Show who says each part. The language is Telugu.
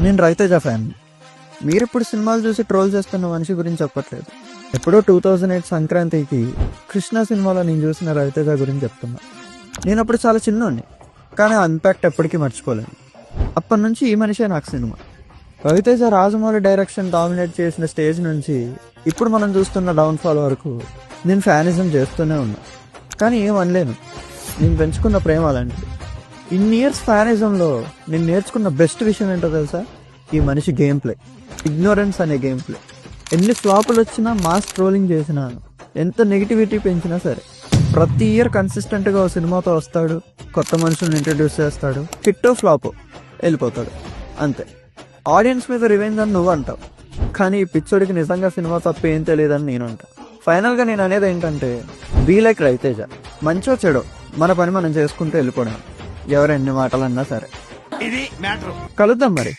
Speaker 1: నేను రవితేజ ఫ్యాన్. మీరిప్పుడు సినిమాలు చూసి ట్రోల్ చేస్తున్న మనిషి గురించి చెప్పట్లేదు. ఎప్పుడో 2008 సంక్రాంతికి కృష్ణ సినిమాలో నేను చూసిన రవితేజ గురించి చెప్తున్నా. నేను అప్పుడు చాలా చిన్నోడిని, కానీ ఆ ఇంపాక్ట్ ఎప్పటికీ మర్చిపోలేను. అప్పటి నుంచి ఈ మనిషే నాకు cinema. Ravi Teja Rajamouli direction dominate చేసిన స్టేజ్ నుంచి ఇప్పుడు మనం చూస్తున్న డౌన్ఫాల్ వరకు నేను ఫ్యానిజం చేస్తూనే ఉన్నా. కానీ ఏం అనలేను, నేను పెంచుకున్న ప్రేమ అలాంటిది. ఇన్ని ఇయర్స్ ఫ్యానిజంలో నేను నేర్చుకున్న బెస్ట్ విషయం ఏంటో తెలుసా? ఈ మనిషి గేమ్ ప్లే, ఇగ్నోరెన్స్ అనే గేమ్ ప్లే. ఎన్ని ఫ్లాపులు వచ్చినా, మాస్ ట్రోలింగ్ చేసినా, ఎంత నెగిటివిటీ పెంచినా సరే, ప్రతి ఇయర్ కన్సిస్టెంట్గా ఓ సినిమాతో వస్తాడు, కొత్త మనుషులను ఇంట్రడ్యూస్ చేస్తాడు, హిట్టో ఫ్లాపో వెళ్ళిపోతాడు, అంతే. ఆడియన్స్ మీద రివెంజ్ అని నువ్వు అంటావు, కానీ ఈ పిచ్చోడికి నిజంగా సినిమా తప్ప ఏం తెలియదని నేను అంటా. ఫైనల్గా నేను అనేది ఏంటంటే, బీ లైక్ రవితేజ. మంచో చెడో మన పని మనం చేసుకుంటూ వెళ్ళిపోవడం. ఎవరెన్ని మాటలన్నా సరే.
Speaker 2: ఇది మ్యాటర్.
Speaker 1: కలుద్దాం మరి.